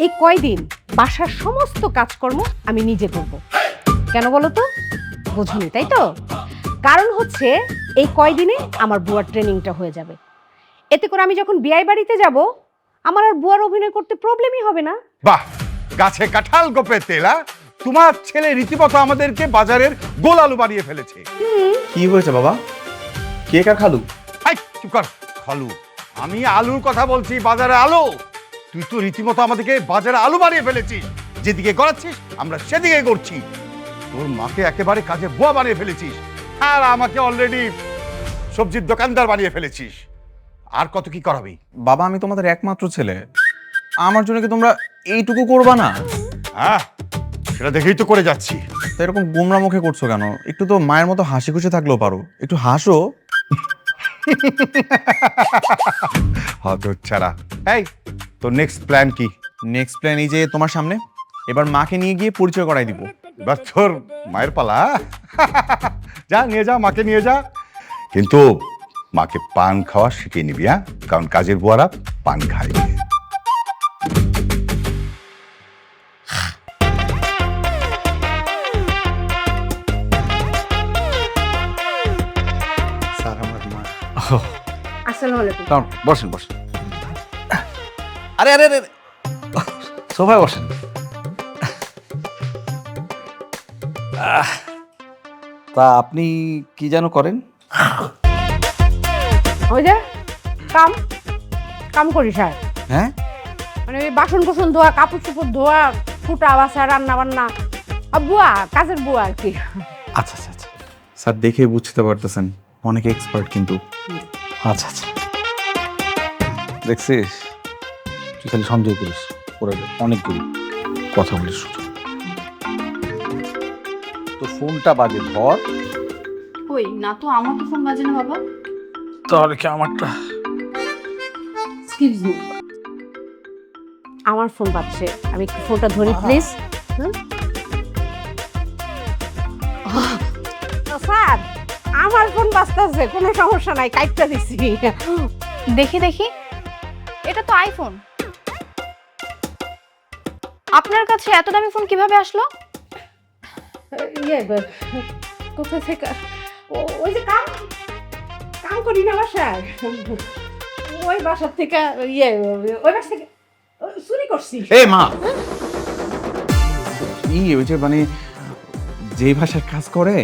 এই কয়দিন বাসার সমস্ত কাজকর্ম আমি নিজে করব। কেন বলো তো? বুঝুনি তাই তো? কারণ হচ্ছে এই কয়দিনে আমার বুয়ার ট্রেনিংটা হয়ে যাবে। এতে করে আমি যখন বিয়ে বাড়িতে যাব, আমার আর বুয়ার অভিনয় করতে প্রবলেমই হবে না। বাহ, গাছে কাঁঠাল গোপে তেলা, তোমার ছেলে রীতিমতো আমাদেরকে বাজারের গোল আলু বানিয়ে ফেলেছে। কি হয়েছে বাবা? কে কার খালু? হাই, চুপ কর। খালু? আমি আলুর কথা বলছি, বাজারে আলু। তুই তো রীতিমতো আমাদেরকে বাজারে আলু বানিয়ে ফেলেছিস। যেদিকে গড়াচ্ছিস আমরা সেদিকে করছি। তোর মাকে একেবারে কাজে বুয়া বানিয়ে ফেলেছিস, আর আমাকে অলরেডি সবজির দোকানদার বানিয়ে ফেলেছিস। আর কত কি করাবি? বাবা, আমি তোমাদের একমাত্র ছেলে, আমার জন্য কি তোমরা এইটুকু করবা না? হ্যাঁ, সেটা দেখেই তো করে যাচ্ছি। তো এরকম গোমরা মুখে করছো কেন? একটু তো মায়ের মতো হাসি খুশি থাকলেও পারো, একটু হাসো। হতচ্ছাড়া। এই, তোর নেক্সট প্ল্যান কি? নেক্সট প্ল্যান এই যে তোমার সামনে, এবার মাকে নিয়ে গিয়ে পরিচয় করাই দিব। এবার তোর মায়ের পালা। যা, নিয়ে যা, মাকে নিয়ে যা। কিন্তু মাকে পান খাওয়া শিখিয়ে নিবি, হ্যাঁ? কারণ কাজের বুয়ারা পান খায়। স্যার, আমার মা। আসসালামু আলাইকুম। বসেন বসেন। আরে আরে আরে, সোফায় বসেন। তা আপনি কি যেন করেন? ওই যে কাম কাম করি স্যার। হ্যাঁ, মানে ওই বাসন কোসন ধোয়া, কাপড় চোপড় ধোয়া, ফুটা বাসা, রান্না বান্না, আর বুয়া, কাজের বুয়া আর কি। আচ্ছা আচ্ছা আচ্ছা, স্যার দেখে বুঝতে পারতেছেন অনেক এক্সপার্ট কিন্তু। আচ্ছা আচ্ছা, দেখছিস তুই খালি সন্দেহ করিস, ওরা অনেক গরিব, কথা বলিস শুধু। তো ফোনটা বাজে, ধর। ওই না তো, আমার তো ফোন বাজে না বাবা। তাহলে কি আমারটা? এক্সকিউজ মি, আমার ফোন বাজছে, আমি একটু ফোনটা ধরি প্লিজ। স্যার, আমার ফোন বাজতেছে, কোনো সমস্যা নাই, কাইটটা দিছি। দেখি দেখি, এটা তো আইফোন। আপনার কাছে এত দামি ফোন কিভাবে আসলো? ইয়ে, কোথা থেকে? ওই যে কাম কাম করি না বাসার, ওই বাসার থেকে, ইয়ে ওই বাসা থেকে চুরি করছি। এ মা, কি ওই যে মানে যে ভাষার কাজ করে,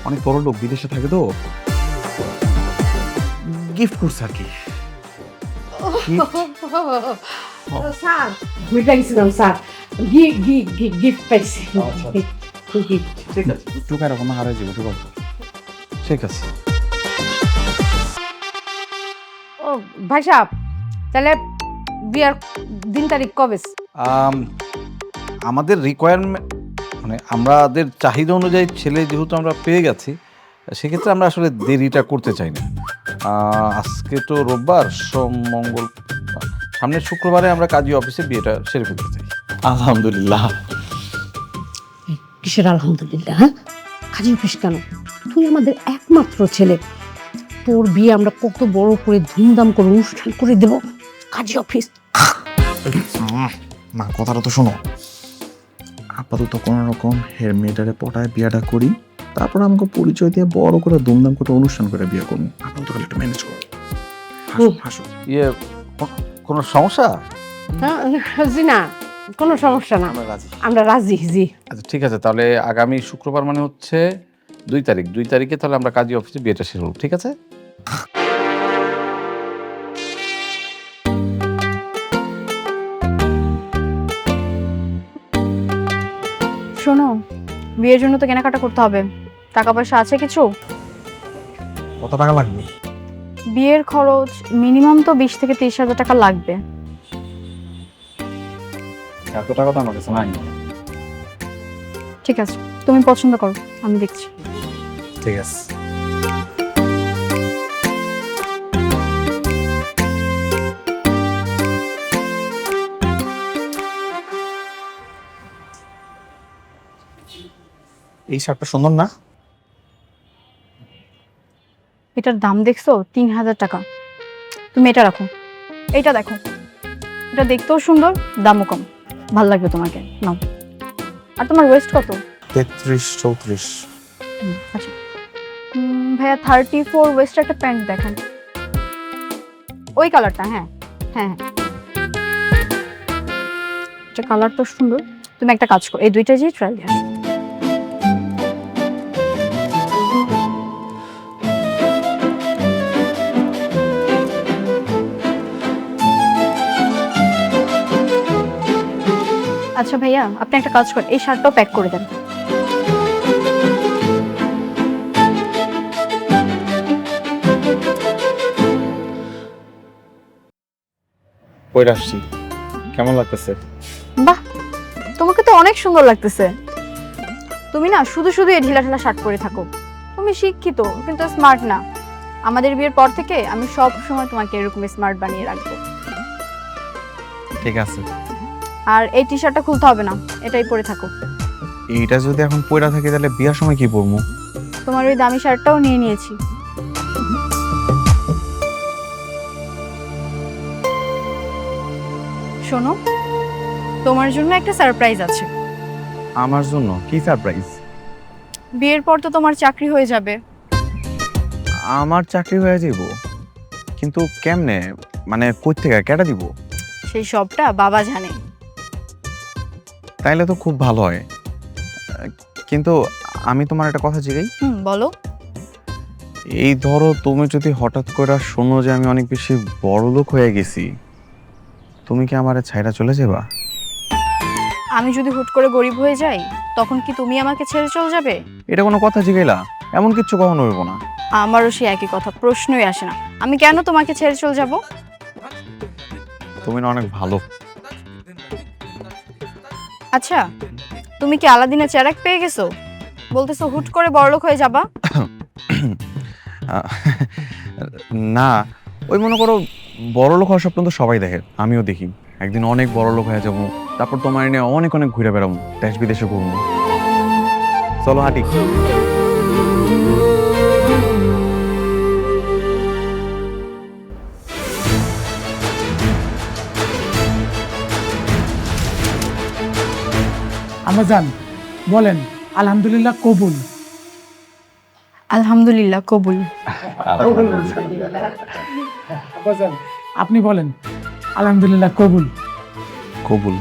অনেক বড় লোক, বিদেশে থাকে তো, গিফট করছে আর কি। স্যার বুঝতে গেছিলাম স্যার, গিফট পাইছি। ঠিক আছে, টুকার রকম হারাই যাবে, টুকার। ঠিক আছে। ও ভাই সাহেব, তাহলে বিয়ার দিন তারিখ কবে? আমাদের রিকোয়ারমেন্ট, মানে আমাদের চাহিদা অনুযায়ী ছেলে যেহেতু আমরা পেয়ে গেছি, সেক্ষেত্রে আমরা আসলে দেরিটা করতে চাই না। আজকে তো রোববার, সোম, মঙ্গল, সামনের শুক্রবারে আমরা কাজী অফিসে বিয়েটা সেরে ফেলতে চাই। আলহামদুলিল্লাহ। কিসের আলহামদুলিল্লাহ? হ্যাঁ, কাজী অফিস কেন? তুই আমাদের একমাত্র ছেলে, তোর বিয়ে আমরা কত বড় করে ধুমধাম করে অনুষ্ঠান করে দেব। কাজী অফিস। মা, কথাটা তো শোনো। আপাতত কোনো রকম হের মেয়েটারে পটায় বিয়েটা করি, তারপর আমাকে পরিচয় দিয়ে বড় করে ধুমধাম করে অনুষ্ঠান করে বিয়ে করবো। আপাতত একটু ম্যানেজ করো। হাসো। ইয়ে, কোনো সমস্যা? জি না, কোনো সমস্যা না, আমরা রাজি। আমরা রাজি। জি আচ্ছা ঠিক আছে, তাহলে আগামী শুক্রবার মানে হচ্ছে 2 তারিখে তাহলে আমরা কাজী অফিসে বিয়েটা শেষ করব, ঠিক আছে? শোনো, বিয়ের জন্য তো কেনাকাটা করতে হবে, টাকা পয়সা আছে কিছু? কত টাকা লাগবে? বিয়ের খরচ মিনিমাম তো 20 থেকে 30 হাজার টাকা লাগবে। এত টাকা তো আমার কাছে নাই। ঠিক আছে, তুমি পছন্দ করো, আমি দেখছি। ঠিক আছে। এই শার্টটা সুন্দর না? এটার দাম দেখছো 3000 টাকা। তুমি এটা রাখো, এইটা দেখো, এটা দেখতেও সুন্দর, দামও কম, ভালো লাগবে তোমাকে, নাও। আর তোমার ওয়েস্ট কত? 33-34। আচ্ছা ভাইয়া 34 ওয়েস্ট একটা প্যান্ট দেখান, ওই কালারটা। হ্যাঁ হ্যাঁ হ্যাঁ, এটা কালার তো সুন্দর। তুমি একটা কাজ করো, এই দুইটা যে ট্রায়াল দিয়ে আসো। আচ্ছা ভাইয়া, আপনি একটা কাজ করেন, এই শার্টটাও প্যাক করে দেন। পরে আসছি, কেমন লাগতেছে? বাহ, তোমাকে তো অনেক সুন্দর লাগতেছে। তুমি না শুধু শুধু এই ঢিলা ঢালা শার্ট পরে থাকো। তুমি শিক্ষিত কিন্তু স্মার্ট না। আমাদের বিয়ের পর থেকে আমি সব সময় তোমাকে এরকম স্মার্ট বানিয়ে রাখবো। ঠিক আছে, আর এই টি শার্টটা খুলতে হবে না, এটাই পরে থাকো। এইটা যদি এখন পয়রা থাকে তাহলে বিয়ার সময় কি পরবো? তোমার ওই দামি শার্টটাও নিয়ে নিয়েছি। শোনো, তোমার জন্য একটা সারপ্রাইজ আছে। আমার জন্য কি সারপ্রাইজ? বিয়ের পর তো তোমার চাকরি হয়ে যাবে। আমার চাকরি হয়ে যাব, কিন্তু কেমনে? মানে কই থেকে কেটে দিব? সেই সবটা বাবা জানে। তাইলে তো খুব ভালো হয়, কিন্তু আমি তোমার একটা কথা জিজ্ঞাই। বলো। এই ধরো তুমি যদি হঠাৎ করে শোনো যে আমি অনেক বেশি বড় লোক হয়ে গেছি, তুমি কি আমারে ছাইড়া চলে যাবা? আমি যদি হুট করে গরিব হয়ে যাই, তখন কি তুমি আমাকে ছেড়ে চলে যাবে? এটা কোনো কথা জিগাইলা? এমন কিচ্ছু কখনো হইব না। আমারও সেই একই কথা, প্রশ্নই আসে না। আমি কেন তোমাকে ছেড়ে চলে যাব? তুমি না অনেক ভালো। আচ্ছা, তুমি কি আলাদিনের চেরাগ পেয়ে গেছো? বলতেছো হুট করে বড়লোক হয়ে যাবা? না, ওই মনে করো বড় লোক হওয়ার স্বপ্ন তো সবাই দেখে, আমিও দেখি একদিন অনেক বড় লোক হয়ে যাবো, তারপর তোমার নিয়ে অনেক অনেক ঘুরে বেড়াবো, দেশ বিদেশে ঘুরবো। চলো হাঁটি। আম্মাজান বলেন আলহামদুলিল্লাহ কবুল। আলহামদুলিল্লাহ কবুল। আব্বাজান আপনি বলেন আলহামদুলিল্লাহ কবুল। কবুল।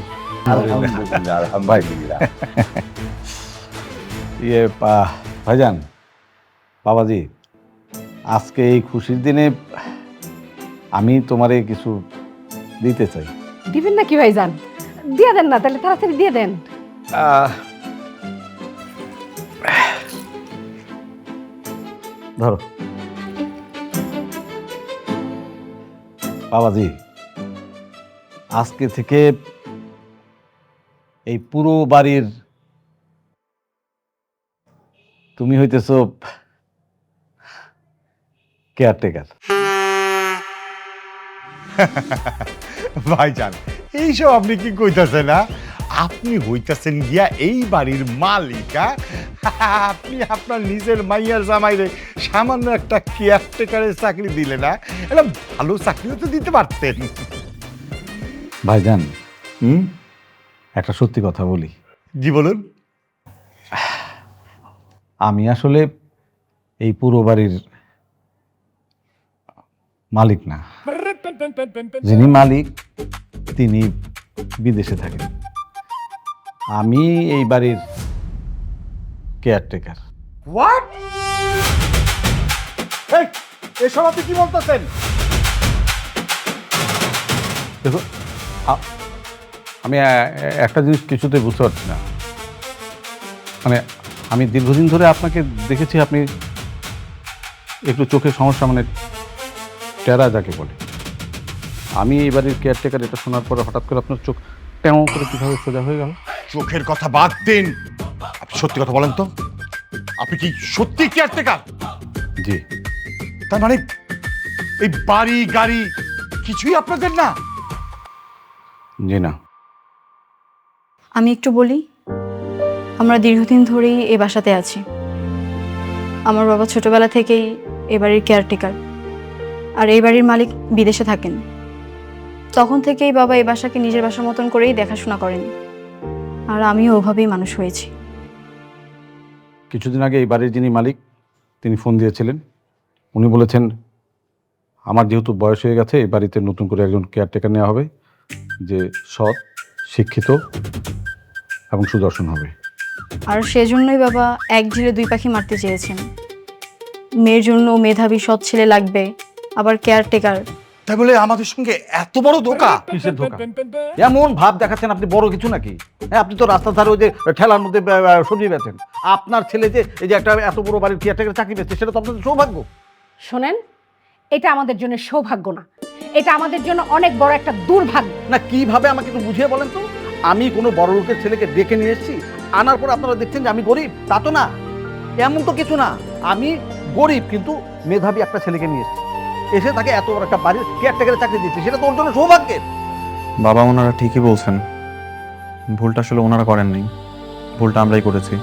ভাইজান, বাবাজি, আজকে এই খুশির দিনে আমি তোমারে কিছু দিতে চাই। দিবেন নাকি ভাইজান? দিয়ে দেন না, তাহলে তাড়াতাড়ি দিয়ে দেন। ধরো বাবাজি, আজকে থেকে এই পুরো বাড়ির তুমি হইতেছ কেয়ারটেকার। ভাইজান, এইসব আপনি কি কইতাছেন? না, আপনি হইতাছেন গিয়া এই বাড়ির মালিকা। আপনি আপনার নিজের মাইয়ার জামাইরে সামান্য একটা কেয়ারটেকারের চাকরি দিলে না, এটা ভালো চাকরিও তো দিতে পারতেন। ভাইজান, একটা সত্যি কথা বলি। জি বলুন। আমি আসলে এই পুরো বাড়ির মালিক না। যিনি মালিক তিনি বিদেশে থাকেন, আমি এই বাড়ির কেয়ারটেকার। হোয়াট? এসব আপনি কি বলতেছেন? দেখুন, আমি একটা জিনিস কিছুতেই বুঝতে পারছি না। মানে আমি দীর্ঘদিন ধরে আপনাকে দেখেছি, আপনি একটু চোখের সমস্যা, মানে টেরা যাকে বলে। আমি এই বাড়ির কেয়ারটেকার, এটা শোনার পরে হঠাৎ করে আপনার চোখ তেমন করে কীভাবে সোজা হয়ে গেল? চোখের কথা বাদ দিন, আপনি সত্যি কথা বলেন তো, আপনি কি সত্যি কেয়ারটেকার? জি। তার মানে এই বাড়ি গাড়ি কিছুই আপনাদের না? জি না। আমি একটু বলি, আমরা দীর্ঘদিন ধরেই এ বাসাতে আছি। আমার বাবা ছোটবেলা থেকেই এ বাড়ির কেয়ারটেকার, আর এই বাড়ির মালিক বিদেশে থাকেন। তখন থেকেই বাবা এই বাসাকে নিজের বাসার মতন করেই দেখাশোনা করেন, আর আমিও ওভাবেই মানুষ হয়েছি। কিছুদিন আগে এই বাড়ির যিনি মালিক, তিনি ফোন দিয়েছিলেন। উনি বলেছেন, আমার যেহেতু বয়স হয়ে গেছে, এই বাড়িতে নতুন করে একজন কেয়ারটেকার নেওয়া হবে, যে সৎ, শিক্ষিত এবং সুদর্শন হবে। আর সেজন্যই বাবা এক ঢিলে দুই পাখি মারতে চেয়েছেন। মেয়ের জন্য মেধাবী সৎ ছেলে লাগবে, আবার কেয়ারটেকার। তাই বলে আমাদের সঙ্গে এত বড় ধোঁকা? কিসের ধোঁকা? এমন ভাব দেখাচ্ছেন আপনি বড় কিছু নাকি? হ্যাঁ, আপনি তো রাস্তার ধারে ওই যে ঠেলার মধ্যে সবজি বেচেন। আপনার ছেলে যে এই যে একটা এত বড় বাড়ির কেয়ারটেকার চাকরি পেয়েছে, সেটা তো আপনাদের সৌভাগ্য। শোনেন, এটা আমাদের জন্য সৌভাগ্য না, এটা আমাদের জন্য অনেক বড় একটা দুর্ভাগ্য। না, কিভাবে আমাকে একটু বুঝিয়ে বলেন তো। আমি কোনো বড় লোকের ছেলেকে ডেকে নিয়ে এসেছি, আনার পর আপনারা দেখছেন যে আমি গরিব, তা তো না। এমন তো কিছু না। আমি গরিব কিন্তু মেধাবী একটা ছেলেকে নিয়ে এসেছি, এসে তাকে এত বড় একটা বাড়ির কেয়ারটেকারের চাকরি দিচ্ছি, সেটা তো ওর জন্য সৌভাগ্যের। বাবা, ওনারা ঠিকই বলছেন, ভুলটা আসলে ওনারা করেননি, ভুলটা আমরাই করেছি।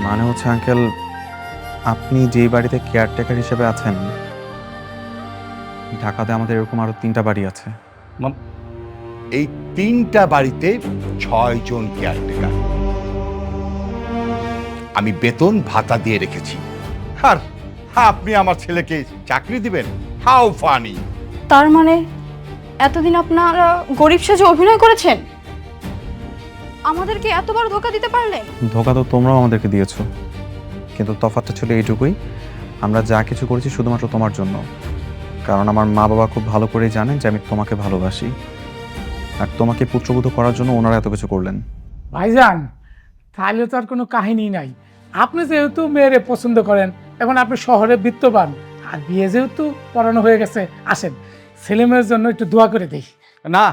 মানে হচ্ছে আঙ্কেল, আপনি যেই বাড়িতে কেয়ারটেকার হিসেবে আছেন, ঢাকাতে আমাদের এরকম আরো 3টা বাড়ি আছে। এই 3টা বাড়িতে 6 জন কেয়ারটেকার। আমি বেতন ভাতা দিয়ে রেখেছি, আর আপনি আমার ছেলেকে চাকরি দিবেন? How funny! তার মানে এতদিন আপনারা গরিব সেজে অভিনয় করেছেন, আমাদেরকে এত বড় ধোঁকা দিতে পারলেন? ধোঁকা তো তোমরাও আমাদেরকে দিয়েছো, কিন্তু তফাৎটা ছিল এইটুকুই, আমরা যা কিছু করেছি শুধুমাত্র তোমার জন্য। কারণ আমার মা বাবা খুব ভালো করেই জানেন যে আমি তোমাকে ভালোবাসি, আর তোমাকে পুত্রবধূ করার জন্য ওনারা এত কিছু করলেন। ভাইজান, তাহলে তো আর কোনো কাহিনী নাই। আপনি যেহেতু মেয়েরে পছন্দ করেন, এখন আপনি শহরে বিত্তবান, আর বিয়ে যেহেতু পড়ানো হয়ে গেছে, আসেন ছেলে মেয়ের জন্য একটু দোয়া করে দিই। না,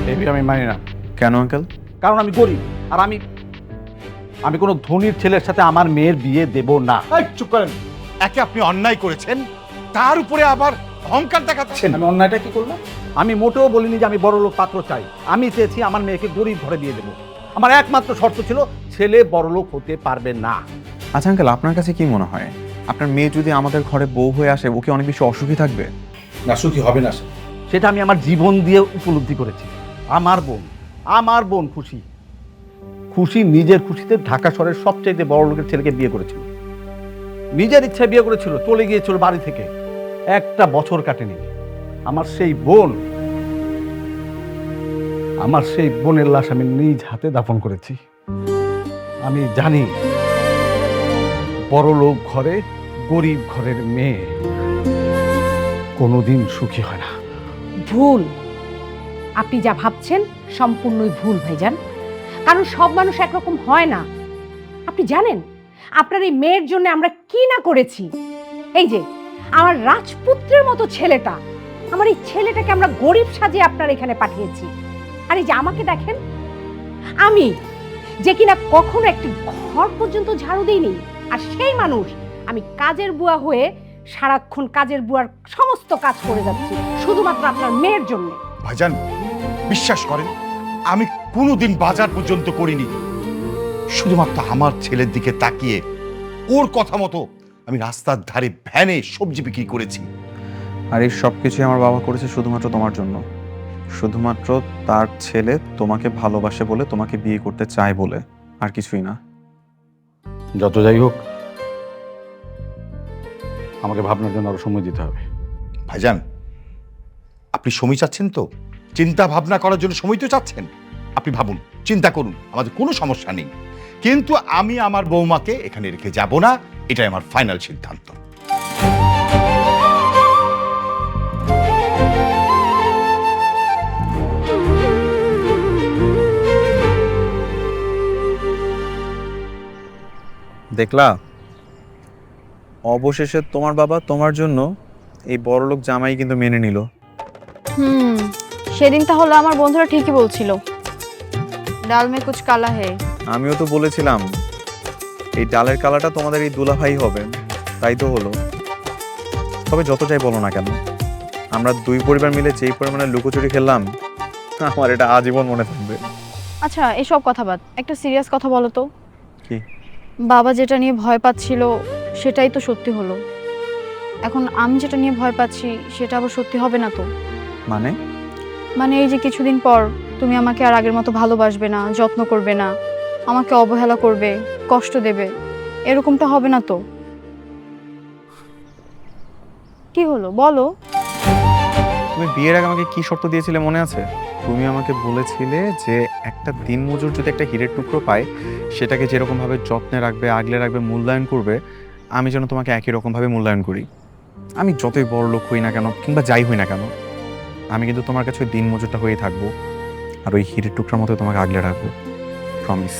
এই বিয়ে আমি মানি না। কেন আঙ্কেল? কারণ আমি গরিব, আর আমি কোনো ধনীর ছেলের সাথে আমার মেয়ের বিয়ে দেব না। এই, চুপ করেন। একে আপনি অন্যায় করেছেন, তার উপরে আবার অহংকার দেখাচ্ছেন। আমি অন্যায়টা কি করলাম? আমি মোটেও বলিনি যে আমি বড় লোক পাত্র চাই। আমি চেয়েছি আমার মেয়েকে গরিব ঘরে বিয়ে দেবো। আমার একমাত্র শর্ত ছিল, ছেলে বড় লোক হতে পারবে না। আচ্ছা আঙ্কেল, আপনার কাছে কি মনে হয়, আপনার মেয়ে যদি আমাদের ঘরে বউ হয়ে আসে, ও কি অনেক বেশি অসুখী থাকবে? না, সুখী হবে না। সেটা আমি আমার জীবন দিয়ে উপলব্ধি করেছি। আমার বোন খুশি নিজের খুশিতে ঢাকা শহরের সবচেয়ে বড় লোকের ছেলেকে বিয়ে করেছিল। নিজের ইচ্ছায় বিয়ে করেছিল, চলে গিয়েছিল বাড়ি থেকে, একটা বছর কাটেনি। আমার সেই বোনের লাশ আমি নিজ হাতে দাফন করেছি। আমি জানি বড় লোক ঘরে গরিব ঘরের মেয়ে কোনোদিন সুখী হয় না। ভুল, আপনি যা ভাবছেন সম্পূর্ণই ভুল ভাইজান। কারণ সব মানুষ একরকম হয় না। আপনি জানেন আপনার এই মেয়ের জন্য আমরা কি না করেছি? এই যে আমার রাজপুত্রের মতো ছেলেটা, আমার এই ছেলেটাকে আমরা গরিব সাজিয়ে আপনার এখানে পাঠিয়েছি। আর এই যে আমাকে দেখেন, আমি যে কিনা কখনো একটি ঘর পর্যন্ত ঝাড়ু দিইনি, আর সেই মানুষ আমি কাজের বুয়া হয়ে সারাক্ষণ কাজের বুয়ার সমস্ত কাজ করে যাচ্ছি শুধুমাত্র আপনার মেয়ের জন্য। ভাইজান, বিশ্বাস করেন, আমি কোনোদিন বাজার পর্যন্ত করিনি। শুধুমাত্র আমার ছেলের দিকে তাকিয়ে ওর কথা মতো আমি রাস্তার ধারে ভ্যানে সবজি বিক্রি করেছি। আর এই সব কিছুই আমার বাবা করেছে শুধুমাত্র তোমার জন্য, শুধুমাত্র তার ছেলে তোমাকে ভালোবাসে বলে, তোমাকে বিয়ে করতে চায় বলে, আর কিছুই না। যত যাই হোক, আমাকে ভাবনার জন্য আরো সময় দিতে হবে। ভাইজান, আপনি সময় চাচ্ছেন তো? চিন্তা ভাবনা করার জন্য সময় তো চাচ্ছেন? আপনি ভাবুন, চিন্তা করুন, আমাদের কোনো সমস্যা নেই। কিন্তু আমি আমার বৌমাকে এখানে রেখে যাব না, এটাই আমার ফাইনাল সিদ্ধান্ত। দেখলা, অবশেষে তোমার বাবা তোমার জন্য এই বড়লোক জামাই কিন্তু মেনে নিল। সেদিন তাহলে আমার বন্ধুরা ঠিকই বলছিল, ডাল মে কুছ কালা হে। আমিও তো বলেছিলাম এই ডালের কালাটা তোমাদের এই দুলাভাই হবে, তাই তো হলো। তবে যত যাই বলো না কেন, আমরা দুই পরিবার মিলে যেই পরিমাণে লুকোচুরি খেললাম, আমার এটা আজীবন মনে থাকবে। আচ্ছা এসব কথা বাদ, একটা সিরিয়াস কথা বলো তো। কি? বাবা যেটা নিয়ে ভয় পাচ্ছিল সেটাই তো সত্যি হলো। এখন আমি যেটা নিয়ে ভয় পাচ্ছি সেটা আবার সত্যি হবে না তো? মানে এই যে কিছুদিন পর তুমি আমাকে আর আগের মতো ভালোবাসবে না, যত্ন করবে না, আমাকে অবহেলা করবে, কষ্ট দেবে, এরকমটা হবে না তো? কি হলো বলো? তুমি বিয়ের আগে আমাকে কি শর্ত দিয়েছিলে মনে আছে? তুমি আমাকে বলেছিলে যে একটা দিনমজুর যদি একটা হীরের টুকরো পায়, সেটাকে যেরকম ভাবে যত্নে রাখবে, আগলে রাখবে, মূল্যায়ন করবে, আমি যেন তোমাকে একই রকম ভাবে মূল্যায়ন করি। আমি যতই বড় লোক হই না কেন কিংবা যাই হই না কেন, আমি কিন্তু তোমার কাছে ওই দিনমজুরটা হয়েই থাকবো, আর ওই হীরের টুকরার মতো তোমাকে আগলে রাখবো, প্রমিস।